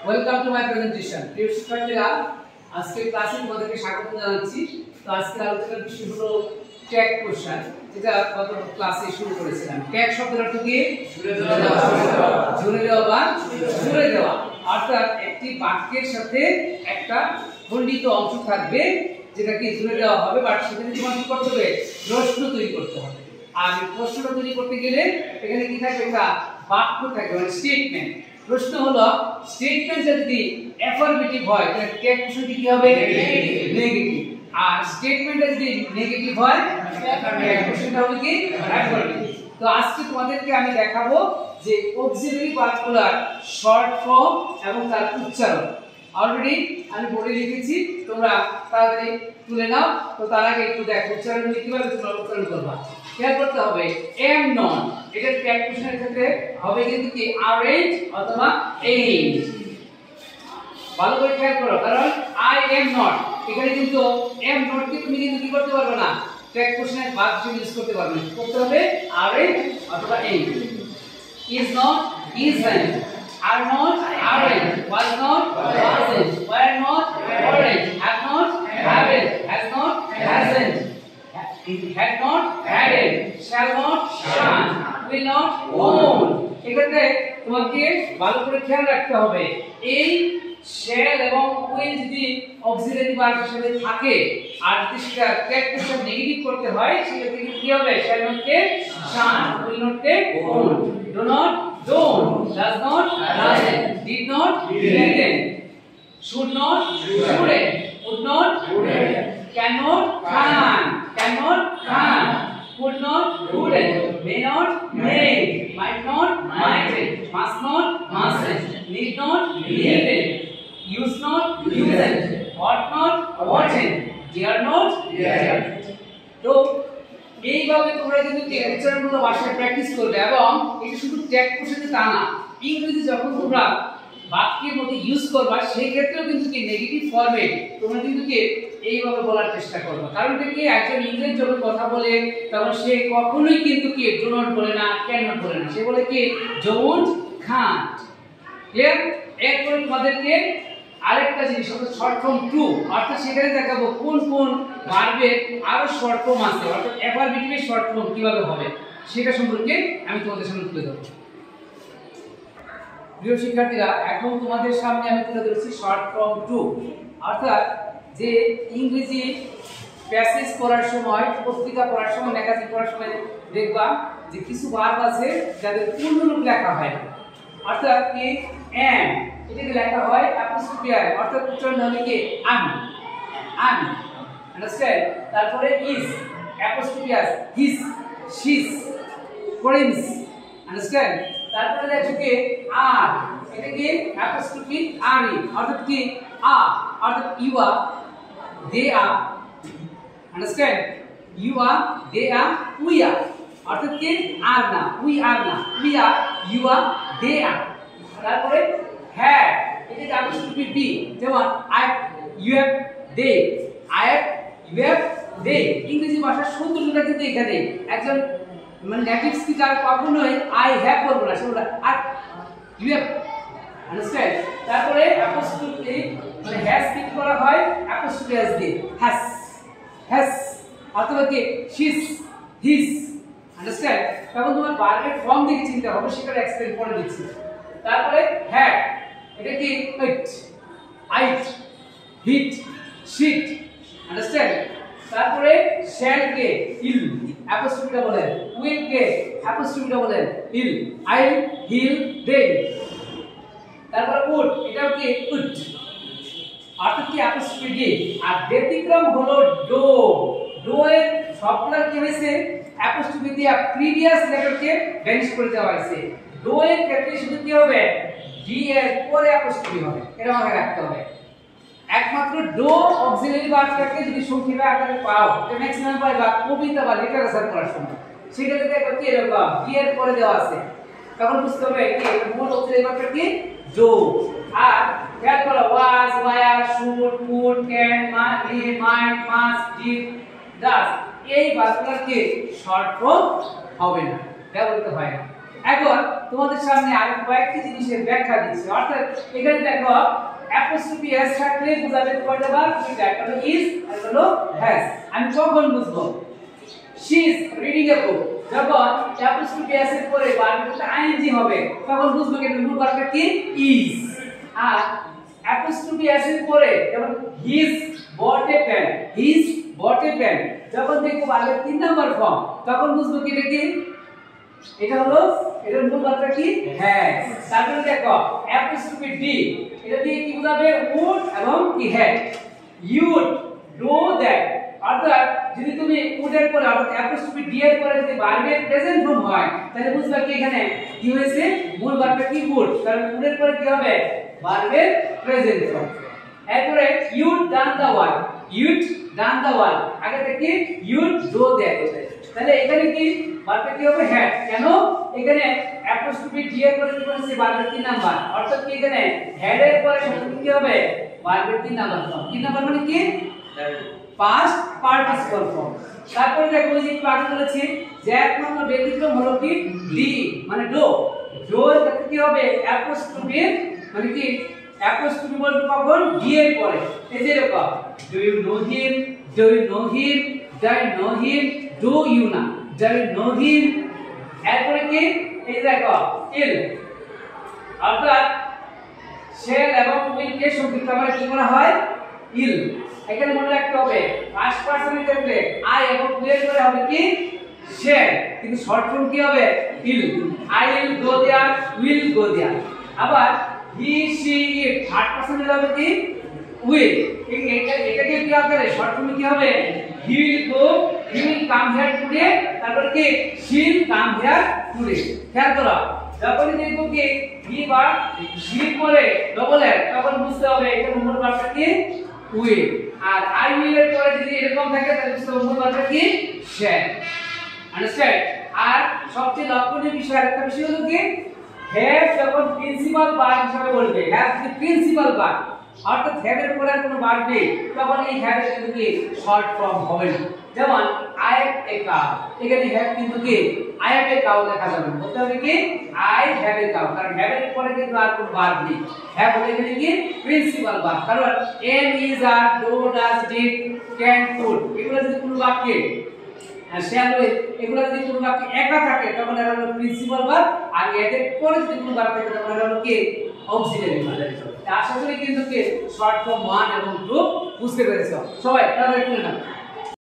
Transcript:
Welcome to my presentation. প্রিয় শিক্ষার্থীরা, আজকে ক্লাসে তোমাদেরকে স্বাগত জানাচ্ছি। তো আজকে আলোচনার বিষয় হলো ট্যাগ কোশ্চেন, যেটা গত ক্লাসে শুরু করেছিলাম। ট্যাগ শব্দের অর্থ কি? জুড়ে দেওয়া বা জুড়ে দেওয়া। অর্থাৎ একটি বাক্যের সাথে একটা খণ্ডিত অংশ থাকবে যেটাকে জুড়ে দেওয়া হবে, বাট সেখানে তোমার কি করতে হবে? প্রশ্ন তৈরি করতে হবে। আর এই প্রশ্নটা তৈরি করতে গেলে এখানে কি থাকবে? একটা বাক্য থাকবে, মানে স্টেটমেন্ট। প্রশ্ন হলো, স্টেটমেন্টটা যদি অ্যাফারমেটিভ হয় তাহলে ট্যাগ কোশ্চেনটি কি হবে? নেগেটিভ। আর স্টেটমেন্টটা যদি নেগেটিভ হয় ট্যাগ কোশ্চেনটা হবে কি? অ্যাফারমেটিভ। তো আজকে তোমাদেরকে আমি দেখাবো যে অক্সিলারি ভার্বগুলোর শর্ট ফর্ম এবং তার উচ্চারণ। অলরেডি আমি বোর্ডে লিখেছি, তোমরা তাড়াতাড়ি তুলে নাও। তো তার আগে একটু দেখো উচ্চারণ কিভাবে তোমরা উচ্চারণ করবা। খেয়াল করতে হবে এম নট, এটা ট্যাগ কোশ্চেনের ক্ষেত্রে হবে কিন্তু কি আরেঞ্জ অথবা এইঞ্জ। ভালো করে খেয়াল করো, কারণ আই এম নট এখানে কিন্তু এম নট কে তুমি কিন্তু কি করতে পারবে না, ট্যাগ কোশ্চেনের ভার্ব হিসেবে ইউজ করতে পারবে না। করতে হবে আরেঞ্জ অথবা এইঞ্জ। Is not isn't, are not aren't, was not wasn't, were not weren't, have not haven't, has not hasn't, had not hadn't, shall not shan't, will not won't। এখানে তোমাকে ভালো করে খেয়াল রাখতে হবে, এই shall এবং will যদি অক্সিলারি ভার্ব হিসেবে থাকে আর যদি সেটা ট্যাগ কোশ্চেন নেগেটিভ করতে হয়, সেক্ষেত্রে কি হবে? shall not K shan't, will not K won't, do not don't, does not doesn't, did not didn't, should not shouldn't, would not wouldn't, cannot can't, could not couldn't, may not mayn't, might not mightn't, must not mustn't, need not needn't, use not usen't, ought not oughtn't, dare not daren't। তো এইভাবে তোমরা কিন্তু উচ্চারণগুলো ভাষায় practice করবে, এবং এটা শুধু tag কোশ্চেনে তা না, ইংরেজি যখন তোমরা বাক্যের মধ্যে ইউজ করবা সেই ক্ষেত্রেও কিন্তু কি নেগেটিভ ফর্মে তোমরা কিন্তু কি এইভাবে বলার চেষ্টা করবে। কারণ কি একজন ইংরেজ যখন কথা বলে তখন সে কখনোই কিন্তু কি ডু নট বলে না, ক্যান নট বলে না, সে বলে কি ডোন্ট, কান্ট। ক্লিয়ার? এরপরে তোমাদেরকে আরেকটা জিনিস হলো শর্ট ফর্ম টু, অর্থাৎ সেখানে দেখাবো কোন কোন ভার্বের আরো শর্ট ফর্ম আছে, অর্থাৎ অ্যাফারমেটিভের শর্ট ফর্ম কিভাবে হবে সেটা সম্পর্কে আমি তোমাদের সামনে তুলে ধরব। প্রিয় শিক্ষার্থীরা, এখন তোমাদের সামনে আমি তুলে ধরেছি শর্ট ফর্ম টু, অর্থাৎ যে ইংরেজি প্যাসেজ পড়ার সময়, পত্রিকা পড়ার সময়, ম্যাগাজিন পড়ার সময় দেখবা যে কিছু ভার্ব আছে যাদের পূর্ণরূপ লেখা হয় না, অর্থাৎ কি এম এটাকে লেখা হয় অ্যাপোস্ট্রফি আই, অর্থাৎ উচ্চারণ হবে কি আমি, আন্ডারস্ট্যান্ড। তারপরে is apostrophe s, his, she's, prince, understand. তারপরে দেখো কি আর, এটা কি অ্যাপোস্ট্রফি আর ই, অর্থাৎ কি আ, অর্থাৎ you are, they are, understand. You are, they are, we are, অর্থাৎ কি আর না, উই আর না, we are, you are, they আর। তারপরে হ্যাভ, এটা কি অ্যাপোস্ট্রফি বি, যেমন I you have they, I have you have they. ইংরেজি ভাষার সৌন্দর্যটা কিন্তু এখানে, একজন মানে নেটিভ স্পিকার কখনোই আই হ্যাভ বলবো না, সেটা আর ইউ হ্যাভ, আন্ডারস্ট্যান্ড। তারপরে অ্যাপোস্ট্রফি মানে হ্যাজ কি করা হয়, অ্যাপোস্ট্রফি হ্যাজ দিয়ে হ্যাজ, অথবা কি শিস, হিজ, আন্ডারস্ট্যান্ড। তখন তোমার ভার্বের ফর্ম দেখে চিন্তা হবে, সেটা এক্সপ্লেইন করে দিচ্ছি। তারপরে হ্যাড, এটা কি ইট, আইট, হিট, শিট, আন্ডারস্ট্যান্ড। তারপরে শ্যাল কে ইল, অ্যাপোস্ট্রফিটা বলেন, উইল কে অ্যাপোস্ট্রফিটা বলেন ইল, আইল, হিল, দে। তারপরে উড, এটাও কি উড, অর্থাৎ কি অ্যাপোস্ট্রফি ডি। আর ব্যতিক্রম হলো ডো, ডো এর সবগুলা কি হয়েছে অ্যাপোস্ট্রফি দিয়ে প্রিভিয়াস লেটারকে ভ্যানিশ করে দেওয়া হয়েছে। ডো এর ক্ষেত্রে শুধু কি হবে, ডি এর পরে অ্যাপোস্ট্রফি হবে, এটা মনে রাখতে হবে। একমাত্র ডো অক্সিলারি ভার্বটাকে যদি সংক্ষেপে আকারে পাও, এটা ম্যাক্সিমাম পাইবা কবিতা বা লিটারেচার পড়ার সময়, সেটা যদি একটা কি এরকম ডি এর পরে দেওয়া আছে, তখন বুঝতে হবে কি মূল অক্সিলারি ভার্বটা কি ডো। আর খেয়াল করো was, were, should, could, can, might, must, did, does, এই ভার্বগুলোর কি শর্ট ফর্ম হবে না, ব্যবহৃত হয় না। এখন তোমাদের সামনে আরো কয়েকটি জিনিসের ব্যাখ্যা দিচ্ছি। অর্থাৎ এখানে দেখো অ্যাপোস্ট্রফি এস থাকলে বোঝাবে কয়টা বার? দুইটা, একটা হলো ইজ আর একটা হলো হ্যাজ। আমি কখন বুঝবো? she is reading a book, যখন অ্যাপোস্ট্রফি এস এর পরে ভার্বটা আইএনজি হবে তখন বুঝবো কি মূল ভার্বটা কি ইজ। আর অ্যাপোস্ট্রফি এস এর পরে যেমন his bought a pen, his bought a pen, যখন দেখবো ভার্বের 3 নাম্বার ফর্ম তখন বুঝবো কি এটা কি? এটা হলো এটার মূল ভার্বটা কি? হ্যাজ। তারপরে দেখো অ্যাপোস্ট্রফি ডি, এটা দিয়ে কি বোঝাবে? would এবং কি had. you would do that, অর্থাৎ যদি তুমি would এর পরে অর্থাৎ অ্যাপোস্ট্রফি ডি এর পরে যদি ভার্বের প্রেজেন্ট ফর্ম হয় তাহলে বুঝবা কি এখানে কি হয়েছে? মূল ভার্বটা কি? would, কারণ would এর পরে কি হবে? ভার্বের প্রেজেন্ট ফর্ম। এরপরে you done the work, you done the work, আগে থেকে you do that, তাহলে এখানে কি ভার্বটা কি হবে? হ্যাড। কেন? এখানে অ্যাপোস্ট্রফি ডি এর পরে কি বলেছে? ভার্বের 3 নাম্বার, অর্থাৎ কি এখানে হ্যাড এর পরে সবসময় কি হবে? ভার্বের 3 নাম্বার ফর্ম। 3 নাম্বার মানে কি? Past participle form. তারপরে দেখো যে একটু আগে বলেছি যে একমাত্র ব্যতিক্রম হলো কি? ডি মানে ডো। ডো এর ক্ষেত্রে কি হবে? অ্যাপোস্ট্রফি মানে কি? অ্যাপোস্ট্রফি বলতে কখন? ডি এর পরে। এই যে দেখো do you know him, do you know him, do you know him, do you know, do you know him. এরপরে কি? এই দেখো ইল, অর্থাৎ শেল এবং উইল কে সংক্ষিপ্ত করে কি করা হয়? ইল। এখানে মনে রাখতে হবে ফার্স্ট পারসনের ক্ষেত্রে আই এবং উইল এর পরে হবে কি? শেল, কিন্তু শর্ট ফর্ম কি হবে? I'll. I will go there, will go there. আবার হি সি ইট থার্ড পারসনে হবে কি? উইল। এটাকে কি আকারে শর্ট ফর্মে কি হবে? He will go, he will come here today, তারপর কি? She will come here today. খেয়াল করো যখনই দেখবো কি হি বা শি পরে ডবল এর তখন বুঝতে হবে এটা মূল ভার্বটা কি? উইল। আর আই উইল এর পরে যদি এরকম থাকে তাহলে বুঝতে হবে মূল ভার্বটা কি? শ্যাল। আন্ডারস্ট্যান্ড? আর সবচেয়ে লক্ষণীয় বিষয় আরেকটা বিষয় হলো কি হ্যাভ যখন প্রিন্সিপাল ভার্ব হিসেবে বলবে, হ্যাভ কি প্রিন্সিপাল ভার্ব, অর্থাৎ হ্যাভ এর পরে কোনো ভার্ব নেই তখন এই হ্যাভ এর কিন্তু কি শর্ট ফর্ম হবে না। যেমন আই হ্যাভ এ কাউ, এখানে হ্যাভ কিন্তু কি আই হ্যাভ এ কাউ লেখা যাবে না, বলতে হবে কি আই হ্যাভ এ কাউ, কারণ হ্যাভ এর পরে কিন্তু আর কোনো ভার্ব নেই। হ্যাভ হলো এখানে কি প্রিন্সিপাল ভার্ব, কারণ am is are do does did can could এগুলো যদি কোনো বাক্যে শ্যাল উইল এগুলো যদি কোনো বাক্যে একা থাকে তখন এরা হলো প্রিন্সিপাল ভার্ব, আর এদের পরে যদি কোনো ভার্ব থাকে তখন এরা হলো কি অক্সিলারি ভার্ব। আশা করি কিন্তু কি শর্ট ফর্ম 1 এবং 2 বুঝতে পেরেছো সবাই? তাহলে শুনে নাও।